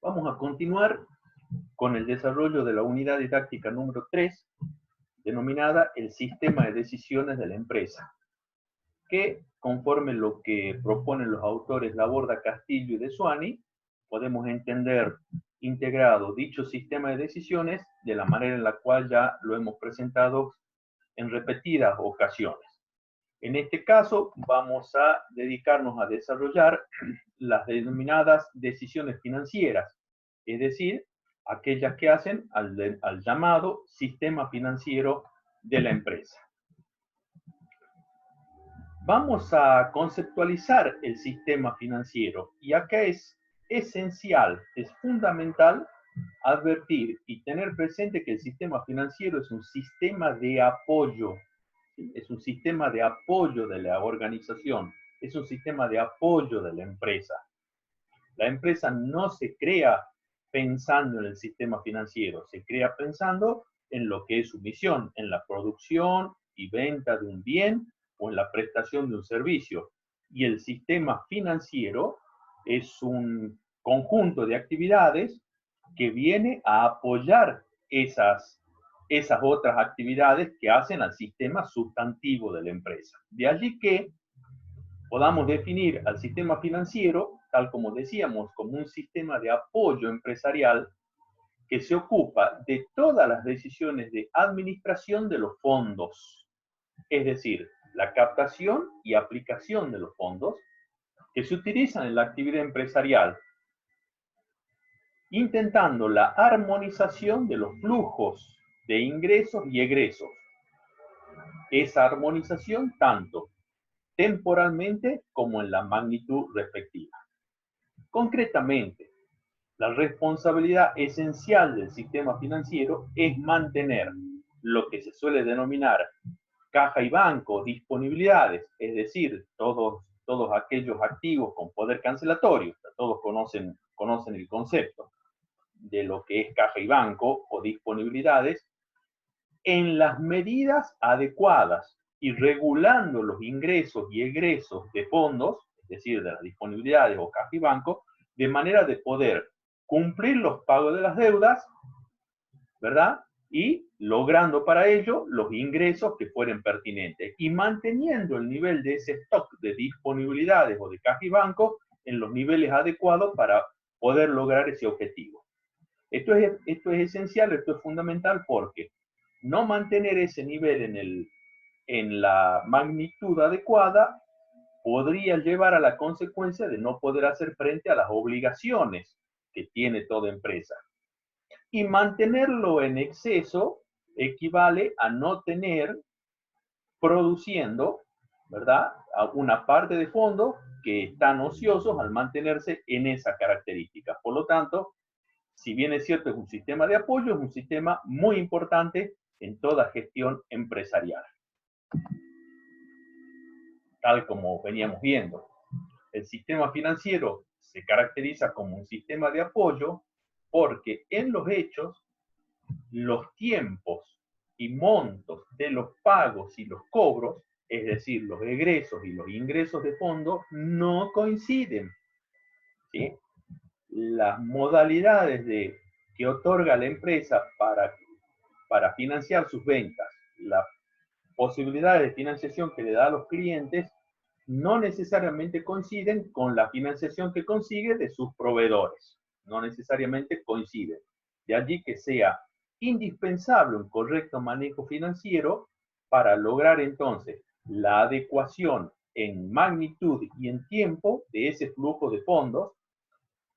Vamos a continuar con el desarrollo de la unidad didáctica número 3, denominada el sistema de decisiones de la empresa, que conforme lo que proponen los autores Laborda, Castillo y De Suani, podemos entender integrado dicho sistema de decisiones de la manera en la cual ya lo hemos presentado en repetidas ocasiones. En este caso vamos a dedicarnos a desarrollar las denominadas decisiones financieras, es decir, aquellas que hacen al llamado sistema financiero de la empresa. Vamos a conceptualizar el sistema financiero y acá es esencial, es fundamental advertir y tener presente que el sistema financiero es un sistema de apoyo, ¿sí? Es un sistema de apoyo de la organización, es un sistema de apoyo de la empresa. La empresa no se crea pensando en el sistema financiero, se crea pensando en lo que es su misión, en la producción y venta de un bien o en la prestación de un servicio. Y el sistema financiero es un conjunto de actividades que viene a apoyar esas otras actividades que hacen al sistema sustantivo de la empresa. De allí que podamos definir al sistema financiero, tal como decíamos, como un sistema de apoyo empresarial que se ocupa de todas las decisiones de administración de los fondos, es decir, la captación y aplicación de los fondos que se utilizan en la actividad empresarial, intentando la armonización de los flujos de ingresos y egresos. Esa armonización tanto temporalmente como en la magnitud respectiva. Concretamente, la responsabilidad esencial del sistema financiero es mantener lo que se suele denominar caja y banco, disponibilidades, es decir, todos aquellos activos con poder cancelatorio, todos conocen el concepto de lo que es caja y banco o disponibilidades, en las medidas adecuadas y regulando los ingresos y egresos de fondos, es decir, de las disponibilidades o caja y banco, de manera de poder cumplir los pagos de las deudas, ¿verdad? Y logrando para ello los ingresos que fueren pertinentes y manteniendo el nivel de ese stock de disponibilidades o de caja y banco en los niveles adecuados para poder lograr ese objetivo. Esto es esencial, esto es fundamental porque no mantener ese nivel en la magnitud adecuada podría llevar a la consecuencia de no poder hacer frente a las obligaciones que tiene toda empresa. Y mantenerlo en exceso equivale a no tener produciendo, ¿verdad?, a una parte de fondos que están ociosos al mantenerse en esa característica. Por lo tanto, si bien es cierto es un sistema de apoyo, es un sistema muy importante en toda gestión empresarial. Tal como veníamos viendo, el sistema financiero se caracteriza como un sistema de apoyo porque en los hechos los tiempos y montos de los pagos y los cobros, es decir, los egresos y los ingresos de fondos, no coinciden, ¿sí? Las modalidades que otorga la empresa para financiar sus ventas, las posibilidades de financiación que le da a los clientes, no necesariamente coinciden con la financiación que consigue de sus proveedores. No necesariamente coinciden. De allí que sea indispensable un correcto manejo financiero para lograr entonces la adecuación en magnitud y en tiempo de ese flujo de fondos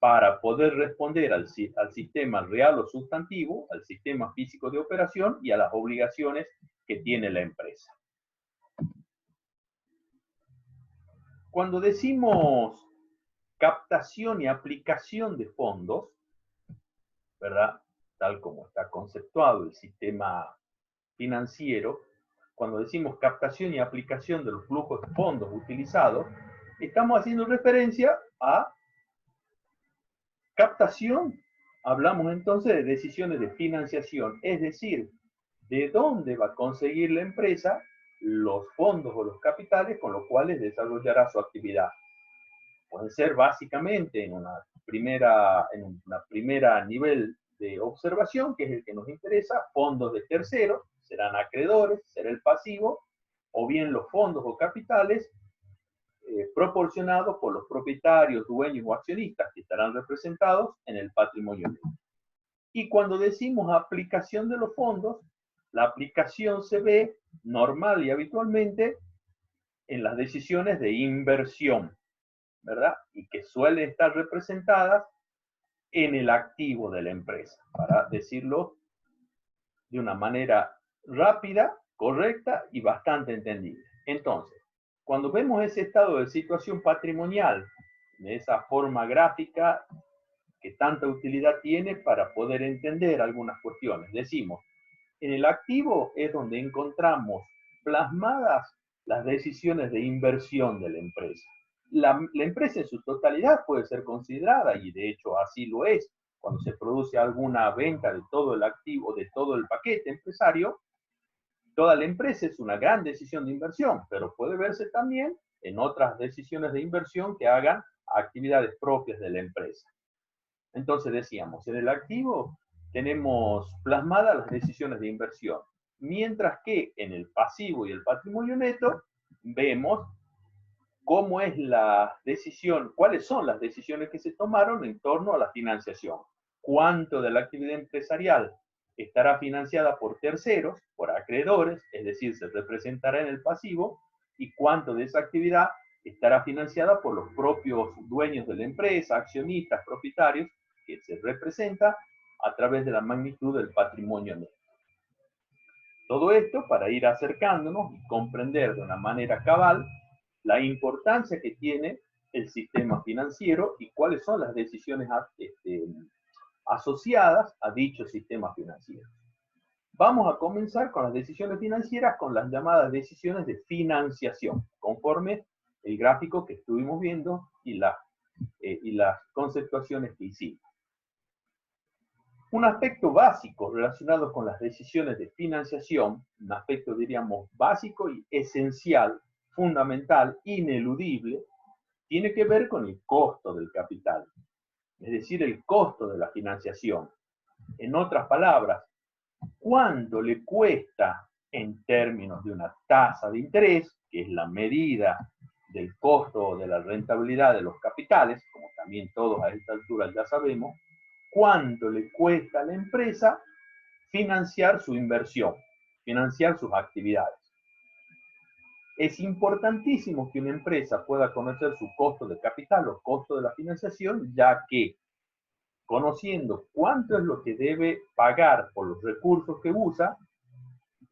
para poder responder al sistema real o sustantivo, al sistema físico de operación y a las obligaciones que tiene la empresa. Cuando decimos captación y aplicación de fondos, ¿verdad?, tal como está conceptuado el sistema financiero, cuando decimos captación y aplicación de los flujos de fondos utilizados, estamos haciendo referencia a captación. Hablamos entonces de decisiones de financiación, es decir, de dónde va a conseguir la empresa los fondos o los capitales con los cuales desarrollará su actividad. Puede ser básicamente en una primera nivel de observación, que es el que nos interesa, fondos de terceros, serán acreedores, será el pasivo, o bien los fondos o capitales proporcionados por los propietarios, dueños o accionistas que estarán representados en el patrimonio neto. Y cuando decimos aplicación de los fondos, la aplicación se ve normal y habitualmente en las decisiones de inversión, ¿verdad? Y que suelen estar representadas en el activo de la empresa, para decirlo de una manera rápida, correcta y bastante entendible. Entonces, cuando vemos ese estado de situación patrimonial, de esa forma gráfica que tanta utilidad tiene para poder entender algunas cuestiones, decimos, en el activo es donde encontramos plasmadas las decisiones de inversión de la empresa. La empresa en su totalidad puede ser considerada, y de hecho así lo es, cuando se produce alguna venta de todo el activo, de todo el paquete empresario, toda la empresa es una gran decisión de inversión, pero puede verse también en otras decisiones de inversión que hagan actividades propias de la empresa. Entonces decíamos, en el activo tenemos plasmadas las decisiones de inversión, mientras que en el pasivo y el patrimonio neto vemos cómo es la decisión, cuáles son las decisiones que se tomaron en torno a la financiación. Cuánto de la actividad empresarial estará financiada por terceros, por acreedores, es decir, se representará en el pasivo, y cuánto de esa actividad estará financiada por los propios dueños de la empresa, accionistas, propietarios, que se representa a través de la magnitud del patrimonio neto. Todo esto para ir acercándonos y comprender de una manera cabal la importancia que tiene el sistema financiero y cuáles son las decisiones asociadas a dicho sistema financiero. Vamos a comenzar con las decisiones financieras, con las llamadas decisiones de financiación, conforme el gráfico que estuvimos viendo y las conceptuaciones que hicimos. Un aspecto básico relacionado con las decisiones de financiación, un aspecto diríamos básico y esencial, fundamental, ineludible, tiene que ver con el costo del capital, es decir, el costo de la financiación. En otras palabras, ¿cuánto le cuesta en términos de una tasa de interés, que es la medida del costo o de la rentabilidad de los capitales, como también todos a esta altura ya sabemos, cuánto le cuesta a la empresa financiar su inversión, financiar sus actividades? Es importantísimo que una empresa pueda conocer su costo de capital o costo de la financiación, ya que conociendo cuánto es lo que debe pagar por los recursos que usa,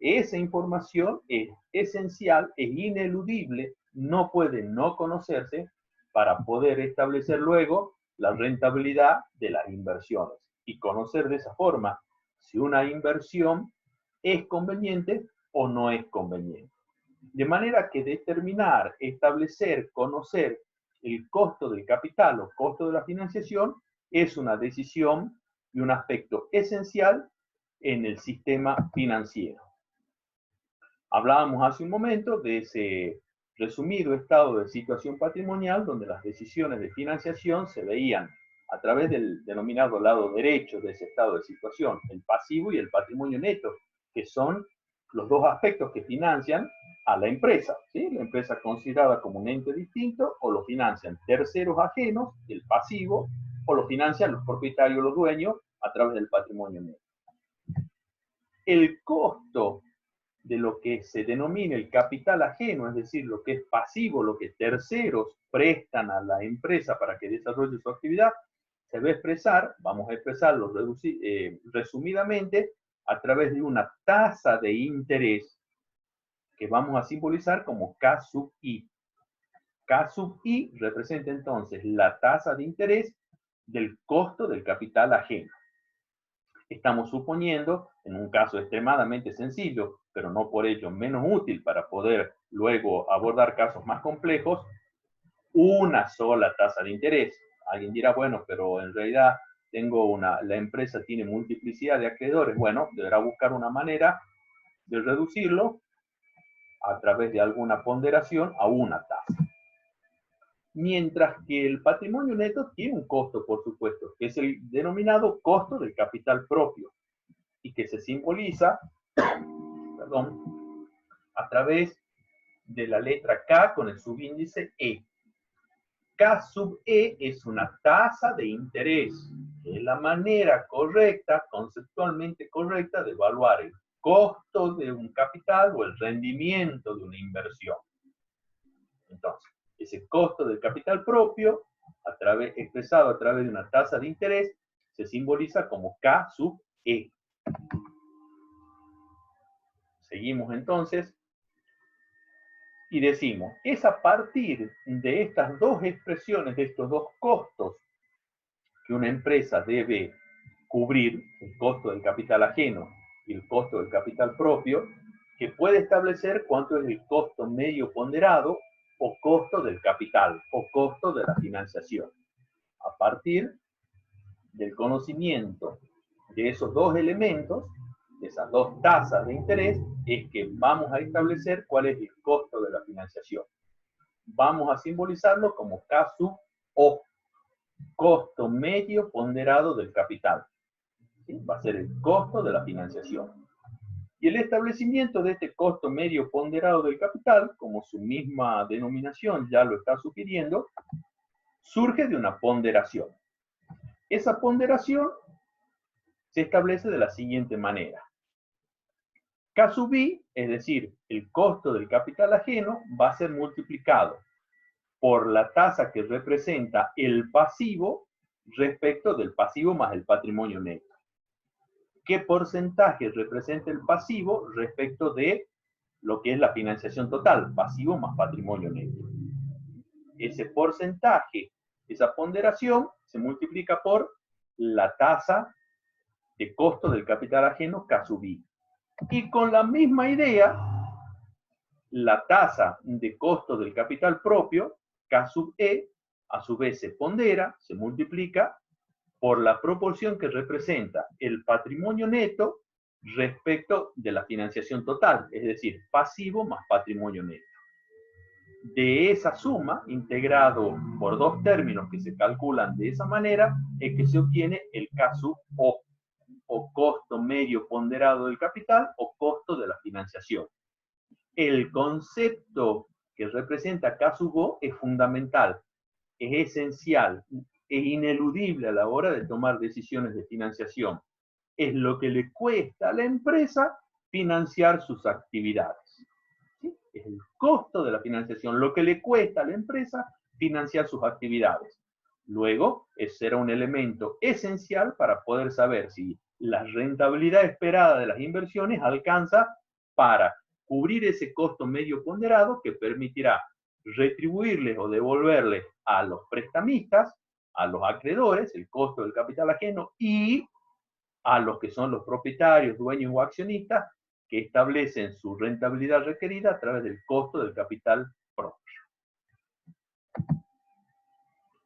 esa información es esencial, es ineludible, no puede no conocerse para poder establecer luego la rentabilidad de las inversiones y conocer de esa forma si una inversión es conveniente o no es conveniente. De manera que determinar, establecer, conocer el costo del capital o costo de la financiación es una decisión y un aspecto esencial en el sistema financiero. Hablábamos hace un momento de ese resumido estado de situación patrimonial donde las decisiones de financiación se veían a través del denominado lado derecho de ese estado de situación, el pasivo y el patrimonio neto, que son los dos aspectos que financian a la empresa, ¿sí? La empresa considerada como un ente distinto, o lo financian terceros ajenos, el pasivo, o lo financian los propietarios, los dueños, a través del patrimonio neto. El costo de lo que se denomina el capital ajeno, es decir, lo que es pasivo, lo que terceros prestan a la empresa para que desarrolle su actividad, se va a expresar, vamos a expresarlo resumidamente, a través de una tasa de interés que vamos a simbolizar como K sub I. K sub I representa entonces la tasa de interés del costo del capital ajeno. Estamos suponiendo, en un caso extremadamente sencillo, pero no por ello menos útil para poder luego abordar casos más complejos, una sola tasa de interés. Alguien dirá, bueno, pero en realidad la empresa tiene multiplicidad de acreedores. Bueno, deberá buscar una manera de reducirlo a través de alguna ponderación a una tasa. mientras que el patrimonio neto tiene un costo, por supuesto, que es el denominado costo del capital propio, y que se simboliza, perdón, a través de la letra K con el subíndice E. K sub E es una tasa de interés, que es la manera correcta, conceptualmente correcta, de evaluar el costo de un capital o el rendimiento de una inversión. Entonces, ese costo del capital propio, expresado a través de una tasa de interés, se simboliza como K sub E. Seguimos entonces y decimos, es a partir de estas dos expresiones, de estos dos costos, que una empresa debe cubrir, el costo del capital ajeno y el costo del capital propio, que puede establecer cuánto es el costo medio ponderado o costo del capital o costo de la financiación. A partir del conocimiento de esos dos elementos, de esas dos tasas de interés, es que vamos a establecer cuál es el costo de la financiación. Vamos a simbolizarlo como K sub O, costo medio ponderado del capital. ¿Sí? Va a ser el costo de la financiación. Y el establecimiento de este costo medio ponderado del capital, como su misma denominación ya lo está sugiriendo, surge de una ponderación. Esa ponderación se establece de la siguiente manera. K sub I, es decir, el costo del capital ajeno, va a ser multiplicado por la tasa que representa el pasivo respecto del pasivo más el patrimonio neto. ¿Qué porcentaje representa el pasivo respecto de lo que es la financiación total? Pasivo más patrimonio neto. Ese porcentaje, esa ponderación, se multiplica por la tasa de costo del capital ajeno K sub I. Y con la misma idea, la tasa de costo del capital propio, K sub E, a su vez se pondera, se multiplica por la proporción que representa el patrimonio neto respecto de la financiación total, es decir, pasivo más patrimonio neto. De esa suma, integrado por dos términos que se calculan de esa manera, es que se obtiene el K sub o costo medio ponderado del capital o costo de la financiación. El concepto que representa K sub O es fundamental, es esencial, es ineludible a la hora de tomar decisiones de financiación. Es lo que le cuesta a la empresa financiar sus actividades. ¿Sí? Es el costo de la financiación, lo que le cuesta a la empresa financiar sus actividades. Luego, ese será un elemento esencial para poder saber si la rentabilidad esperada de las inversiones alcanza para cubrir ese costo medio ponderado que permitirá retribuirles o devolverles a los prestamistas, a los acreedores, el costo del capital ajeno, y a los que son los propietarios, dueños o accionistas, que establecen su rentabilidad requerida a través del costo del capital propio.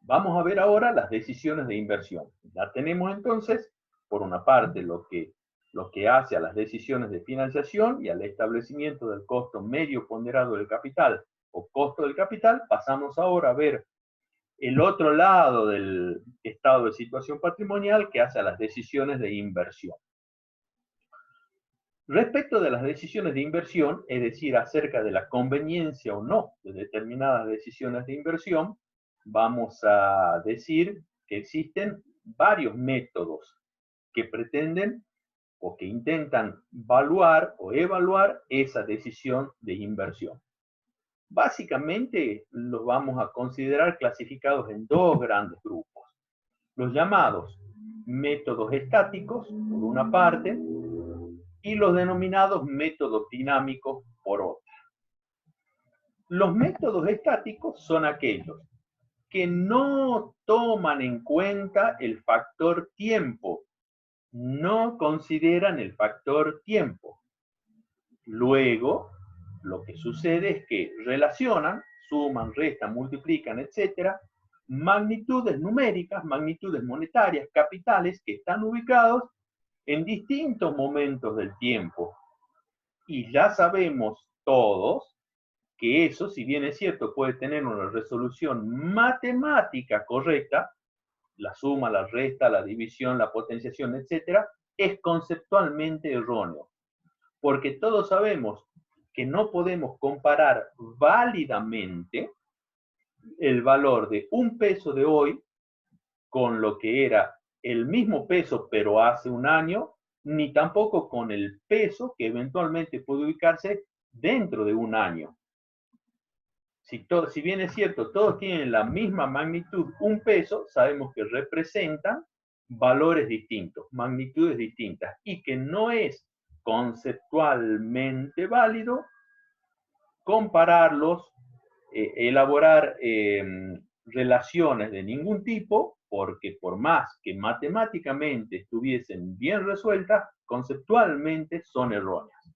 Vamos a ver ahora las decisiones de inversión. Ya tenemos entonces, por una parte, lo que hace a las decisiones de financiación y al establecimiento del costo medio ponderado del capital o costo del capital. Pasamos ahora a ver el otro lado del estado de situación patrimonial que hace a las decisiones de inversión. Respecto de las decisiones de inversión, es decir, acerca de la conveniencia o no de determinadas decisiones de inversión, vamos a decir que existen varios métodos que pretenden o que intentan evaluar esa decisión de inversión. Básicamente los vamos a considerar clasificados en dos grandes grupos. Los llamados métodos estáticos, por una parte, y los denominados métodos dinámicos, por otra. Los métodos estáticos son aquellos que no toman en cuenta el factor tiempo, no consideran el factor tiempo. Luego, lo que sucede es que relacionan, suman, restan, multiplican, etc., magnitudes numéricas, magnitudes monetarias, capitales, que están ubicados en distintos momentos del tiempo. Y ya sabemos todos que eso, si bien es cierto, puede tener una resolución matemática correcta, la suma, la resta, la división, la potenciación, etcétera, es conceptualmente erróneo. Porque todos sabemos que no podemos comparar válidamente el valor de un peso de hoy con lo que era el mismo peso, pero hace un año, ni tampoco con el peso que eventualmente puede ubicarse dentro de un año. Si bien es cierto, todos tienen la misma magnitud, un peso, sabemos que representan valores distintos, magnitudes distintas, y que no es conceptualmente válido compararlos, elaborar relaciones de ningún tipo, porque por más que matemáticamente estuviesen bien resueltas, conceptualmente son erróneas.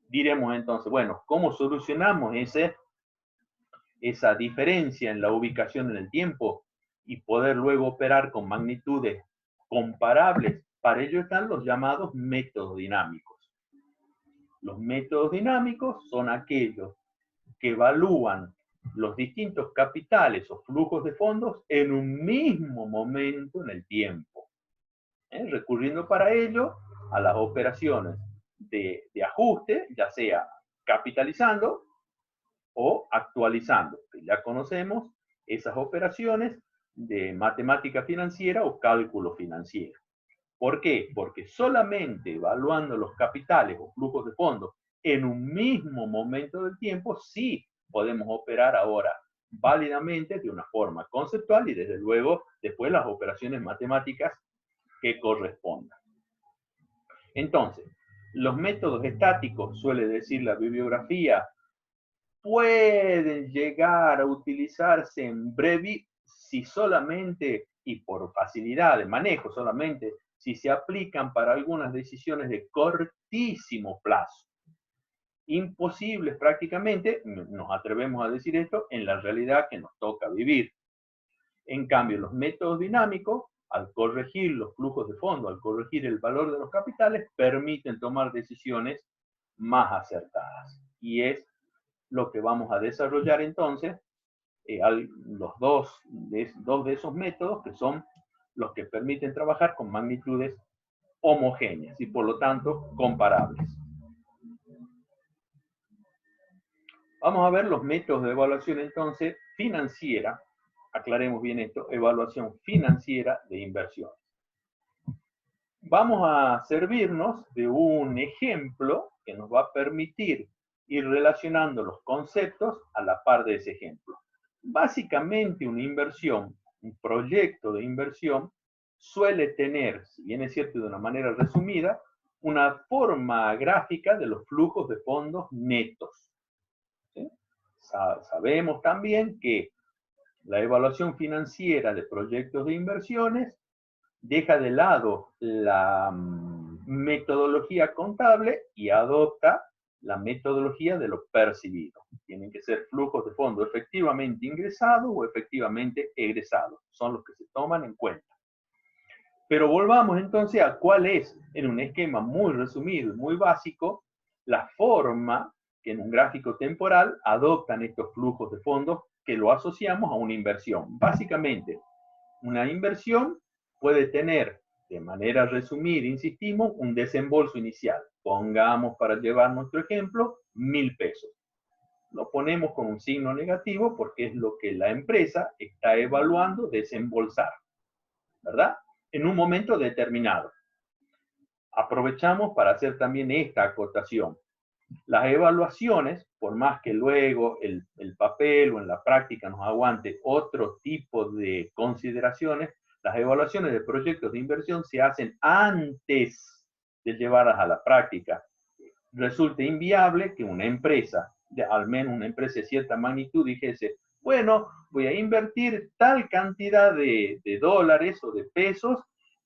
Diremos entonces, bueno, ¿cómo solucionamos esa diferencia en la ubicación en el tiempo y poder luego operar con magnitudes comparables? Para ello están los llamados métodos dinámicos. Los métodos dinámicos son aquellos que evalúan los distintos capitales o flujos de fondos en un mismo momento en el tiempo, recurriendo para ello a las operaciones de ajuste, ya sea capitalizando o actualizando, que ya conocemos esas operaciones de matemática financiera o cálculo financiero. ¿Por qué? Porque solamente evaluando los capitales o flujos de fondos en un mismo momento del tiempo, sí podemos operar ahora válidamente de una forma conceptual y desde luego después las operaciones matemáticas que correspondan. Entonces, los métodos estáticos, suele decir la bibliografía, pueden llegar a utilizarse en breve si solamente, y por facilidad de manejo solamente, si se aplican para algunas decisiones de cortísimo plazo. Imposibles prácticamente, nos atrevemos a decir esto, en la realidad que nos toca vivir. En cambio, los métodos dinámicos, al corregir los flujos de fondo, al corregir el valor de los capitales, permiten tomar decisiones más acertadas. Y es lo que vamos a desarrollar entonces, los dos de esos métodos que son los que permiten trabajar con magnitudes homogéneas y por lo tanto comparables. Vamos a ver los métodos de evaluación entonces financiera, aclaremos bien esto, evaluación financiera de inversiones. Vamos a servirnos de un ejemplo que nos va a permitir ir relacionando los conceptos a la par de ese ejemplo. Básicamente una inversión, un proyecto de inversión, suele tener, si bien es cierto de una manera resumida, una forma gráfica de los flujos de fondos netos. ¿Sí? Sabemos también que la evaluación financiera de proyectos de inversiones deja de lado la metodología contable y adopta la metodología de lo percibido. Tienen que ser flujos de fondo efectivamente ingresados o efectivamente egresados. Son los que se toman en cuenta. Pero volvamos entonces a cuál es, en un esquema muy resumido y muy básico, la forma que en un gráfico temporal adoptan estos flujos de fondos que lo asociamos a una inversión. Básicamente, una inversión puede tener, de manera resumida, insistimos, un desembolso inicial. Pongamos, para llevar nuestro ejemplo, 1.000 pesos. Lo ponemos con un signo negativo porque es lo que la empresa está evaluando desembolsar, ¿verdad? En un momento determinado. Aprovechamos para hacer también esta acotación. Las evaluaciones, por más que luego el papel o en la práctica nos aguante otro tipo de consideraciones, las evaluaciones de proyectos de inversión se hacen antes de llevarlas a la práctica. Resulta inviable que una empresa, al menos una empresa de cierta magnitud, dijese, bueno, voy a invertir tal cantidad de dólares o de pesos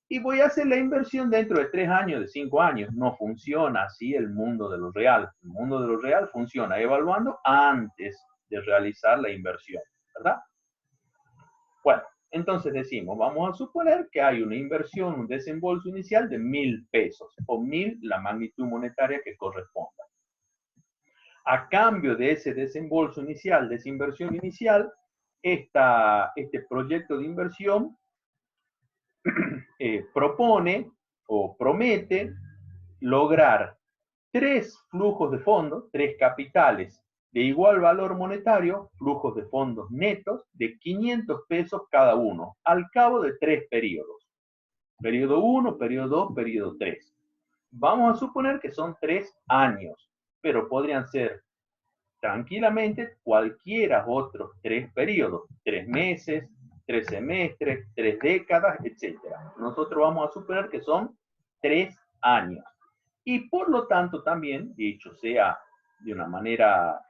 y voy a hacer la inversión dentro de 3 años, de 5 años. No funciona así el mundo de lo real. El mundo de lo real funciona evaluando antes de realizar la inversión, ¿verdad? Bueno, entonces decimos, vamos a suponer que hay una inversión, un desembolso inicial de 1.000 pesos, o 1.000 la magnitud monetaria que corresponda. A cambio de ese desembolso inicial, de esa inversión inicial, este proyecto de inversión propone o promete lograr 3 flujos de fondos, 3 capitales de igual valor monetario, flujos de fondos netos de 500 pesos cada uno, al cabo de 3 periodos. Periodo 1, periodo 2, periodo 3. Vamos a suponer que son 3 años, pero podrían ser tranquilamente cualquiera otros 3 periodos, 3 meses, 3 semestres, 3 décadas, etc. Nosotros vamos a suponer que son 3 años. Y por lo tanto también, dicho sea de una manera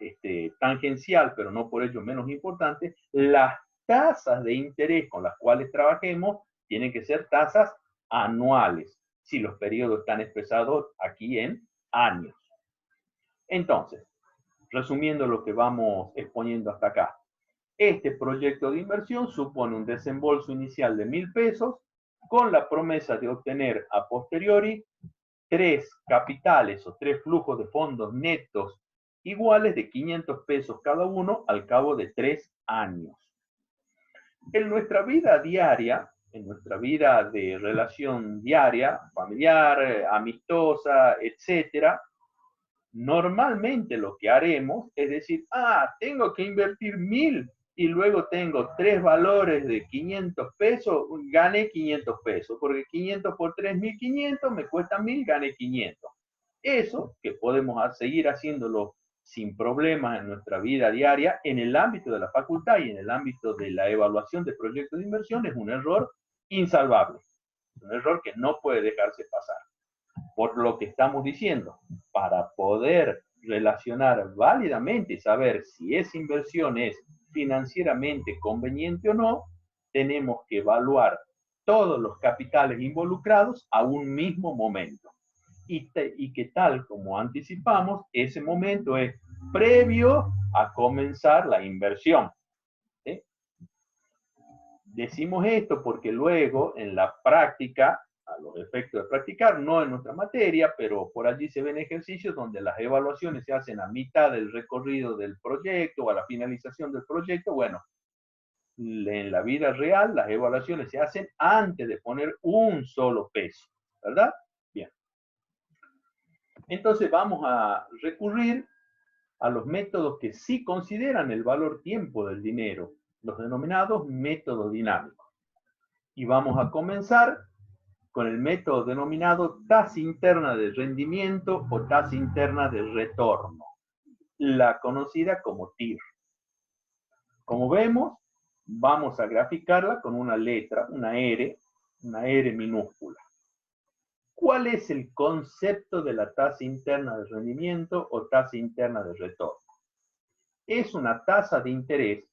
tangencial, pero no por ello menos importante, las tasas de interés con las cuales trabajemos tienen que ser tasas anuales, si los periodos están expresados aquí en años. Entonces, resumiendo lo que vamos exponiendo hasta acá, este proyecto de inversión supone un desembolso inicial de 1.000 pesos con la promesa de obtener a posteriori 3 capitales o 3 flujos de fondos netos iguales de 500 pesos cada uno al cabo de 3 años. En nuestra vida diaria, en nuestra vida de relación diaria, familiar, amistosa, etcétera, normalmente lo que haremos es decir, tengo que invertir 1.000 y luego tengo 3 valores de 500 pesos, gané 500 pesos, porque 500 por 3, 1.500, me cuesta 1.000, gané 500. Eso, que podemos seguir haciéndolo sin problemas en nuestra vida diaria, en el ámbito de la facultad y en el ámbito de la evaluación de proyectos de inversión, es un error insalvable, un error que no puede dejarse pasar. Por lo que estamos diciendo, para poder relacionar válidamente y saber si esa inversión es financieramente conveniente o no, tenemos que evaluar todos los capitales involucrados a un mismo momento. Y que tal como anticipamos, ese momento es previo a comenzar la inversión. ¿Sí? Decimos esto porque luego en la práctica, a los efectos de practicar, no en nuestra materia, pero por allí se ven ejercicios donde las evaluaciones se hacen a mitad del recorrido del proyecto o a la finalización del proyecto. Bueno, en la vida real las evaluaciones se hacen antes de poner un solo peso, ¿verdad? Bien. Entonces vamos a recurrir a los métodos que sí consideran el valor tiempo del dinero, los denominados métodos dinámicos. Y vamos a comenzar con el método denominado tasa interna de rendimiento o tasa interna de retorno, la conocida como TIR. Como vemos, vamos a graficarla con una letra, una R minúscula. ¿Cuál es el concepto de la tasa interna de rendimiento o tasa interna de retorno? Es una tasa de interés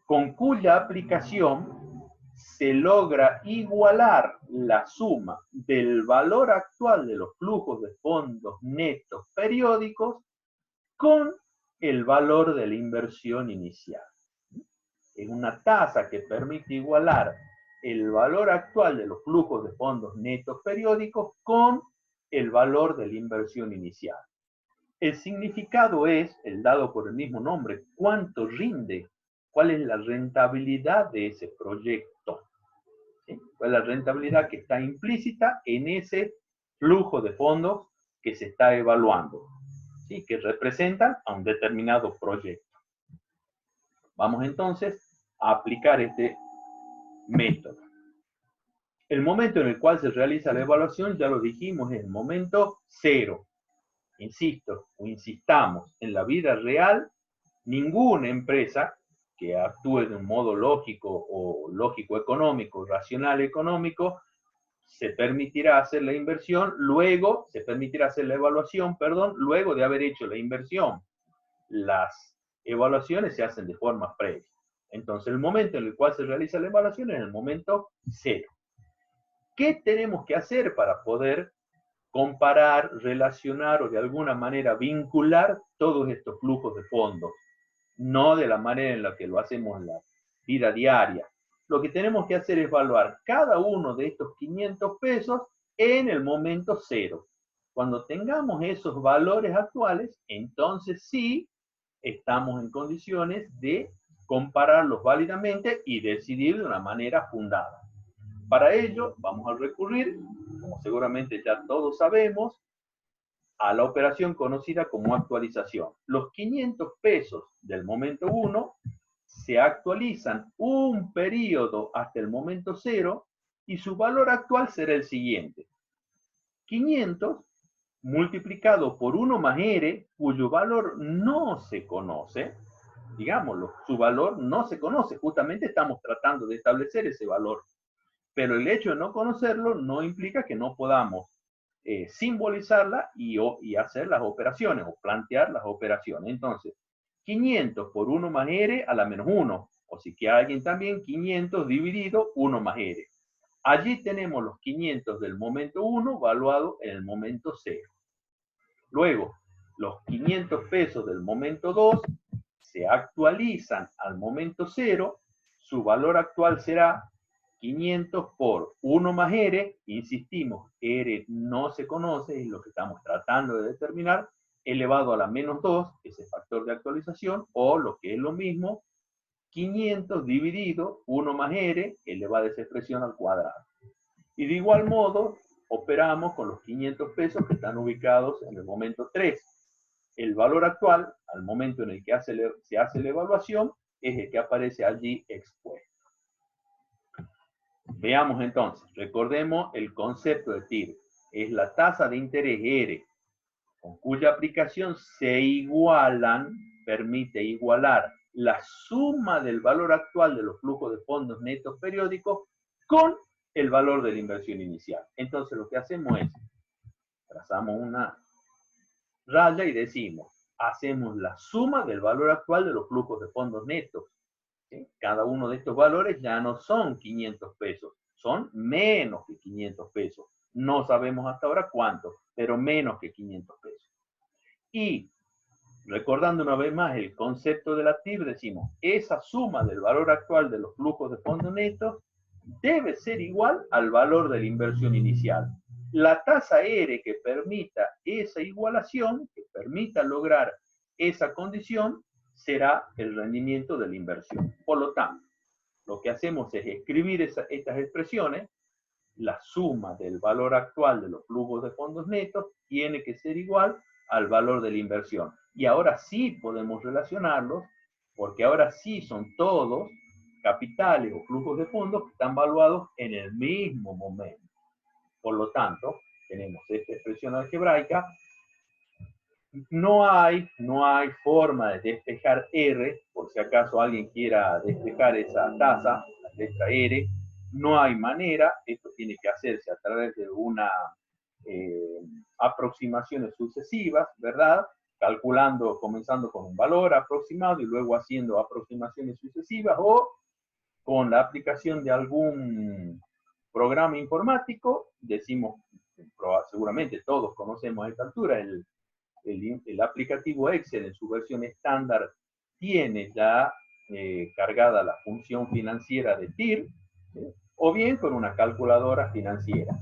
con cuya aplicación se logra igualar la suma del valor actual de los flujos de fondos netos periódicos con el valor de la inversión inicial. Es una tasa que permite igualar el valor actual de los flujos de fondos netos periódicos con el valor de la inversión inicial. El significado es, el dado por el mismo nombre, cuánto rinde, cuál es la rentabilidad de ese proyecto. ¿Sí? ¿Cuál es la rentabilidad que está implícita en ese flujo de fondos que se está evaluando? ¿Sí? Que representan a un determinado proyecto. Vamos entonces a aplicar este método. El momento en el cual se realiza la evaluación, ya lo dijimos, es el momento cero. Insisto, o insistamos, en la vida real, ninguna empresa que actúe de un modo lógico o lógico económico, racional económico, se permitirá hacer la inversión, luego, se permitirá hacer la evaluación, perdón, luego de haber hecho la inversión. Las evaluaciones se hacen de forma previa. Entonces, el momento en el cual se realiza la evaluación es el momento cero. ¿Qué tenemos que hacer para poder comparar, relacionar o de alguna manera vincular todos estos flujos de fondos? No de la manera en la que lo hacemos en la vida diaria. Lo que tenemos que hacer es evaluar cada uno de estos 500 pesos en el momento cero. Cuando tengamos esos valores actuales, entonces sí estamos en condiciones de compararlos válidamente y decidir de una manera fundada. Para ello, vamos a recurrir, como seguramente ya todos sabemos, a la operación conocida como actualización. Los 500 pesos del momento 1 se actualizan un periodo hasta el momento 0 y su valor actual será el siguiente. 500 multiplicado por 1 más R, cuyo valor no se conoce, digámoslo, su valor no se conoce, justamente estamos tratando de establecer ese valor, pero el hecho de no conocerlo no implica que no podamos simbolizarla y hacer las operaciones o plantear las operaciones. Entonces, 500 por 1 más R a la menos 1, o si quiere alguien también, 500 dividido 1 más R. Allí tenemos los 500 del momento 1 valuado en el momento 0. Luego, los 500 pesos del momento 2 se actualizan al momento 0, su valor actual será 500 por 1 más R, insistimos, R no se conoce, es lo que estamos tratando de determinar, elevado a la menos 2, ese factor de actualización, o lo que es lo mismo, 500 dividido 1 más R, elevado a esa expresión al cuadrado. Y de igual modo, operamos con los 500 pesos que están ubicados en el momento 3. El valor actual, al momento en el que se hace la evaluación, es el que aparece allí expuesto. Veamos entonces, recordemos el concepto de TIR. Es la tasa de interés R, con cuya aplicación se permite igualar la suma del valor actual de los flujos de fondos netos periódicos con el valor de la inversión inicial. Entonces lo que hacemos es, trazamos una raya y decimos, hacemos la suma del valor actual de los flujos de fondos netos. ¿Sí? Cada uno de estos valores ya no son 500 pesos, son menos que 500 pesos. No sabemos hasta ahora cuánto, pero menos que 500 pesos. Y recordando una vez más el concepto de la TIR, decimos, esa suma del valor actual de los flujos de fondos netos debe ser igual al valor de la inversión inicial. La tasa R que permita esa igualación, que permita lograr esa condición, será el rendimiento de la inversión. Por lo tanto, lo que hacemos es escribir estas expresiones. La suma del valor actual de los flujos de fondos netos tiene que ser igual al valor de la inversión. Y ahora sí podemos relacionarlos, porque ahora sí son todos capitales o flujos de fondos que están valuados en el mismo momento. Por lo tanto, tenemos esta expresión algebraica. No hay forma de despejar R, por si acaso alguien quiera despejar esa tasa, la letra R, no hay manera, esto tiene que hacerse a través de una aproximaciones sucesivas, ¿verdad? Calculando, comenzando con un valor aproximado y luego haciendo aproximaciones sucesivas o con la aplicación de algún programa informático, decimos, seguramente todos conocemos a esta altura, el aplicativo Excel en su versión estándar tiene ya cargada la función financiera de TIR, o bien con una calculadora financiera.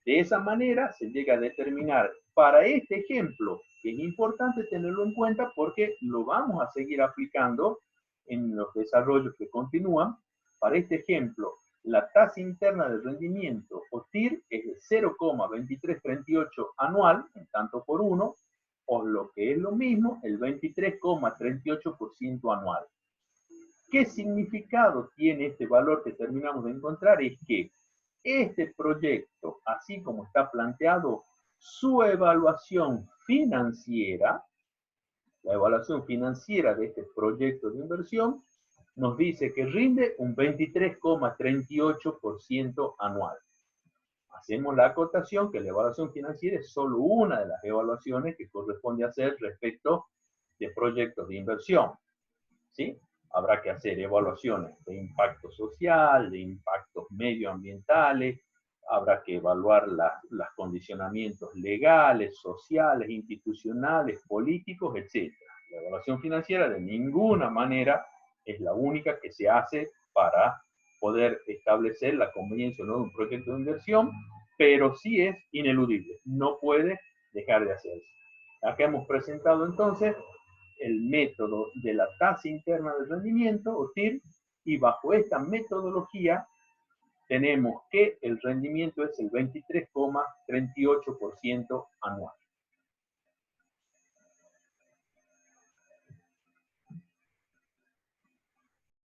De esa manera se llega a determinar para este ejemplo, que es importante tenerlo en cuenta porque lo vamos a seguir aplicando en los desarrollos que continúan. Para este ejemplo, la tasa interna de rendimiento o TIR es de 0,2338 anual, en tanto por uno, o lo que es lo mismo, el 23,38% anual. ¿Qué significado tiene este valor que terminamos de encontrar? Es que este proyecto, así como está planteado, su evaluación financiera, la evaluación financiera de este proyecto de inversión, nos dice que rinde un 23,38% anual. Hacemos la acotación que la evaluación financiera es solo una de las evaluaciones que corresponde hacer respecto de proyectos de inversión. ¿Sí? Habrá que hacer evaluaciones de impacto social, de impactos medioambientales, habrá que evaluar los condicionamientos legales, sociales, institucionales, políticos, etc. La evaluación financiera de ninguna manera es la única que se hace para poder establecer la conveniencia o no de un proyecto de inversión, pero sí es ineludible, no puede dejar de hacerse. Acá hemos presentado entonces el método de la tasa interna de rendimiento, o TIR, y bajo esta metodología tenemos que el rendimiento es el 23,38% anual.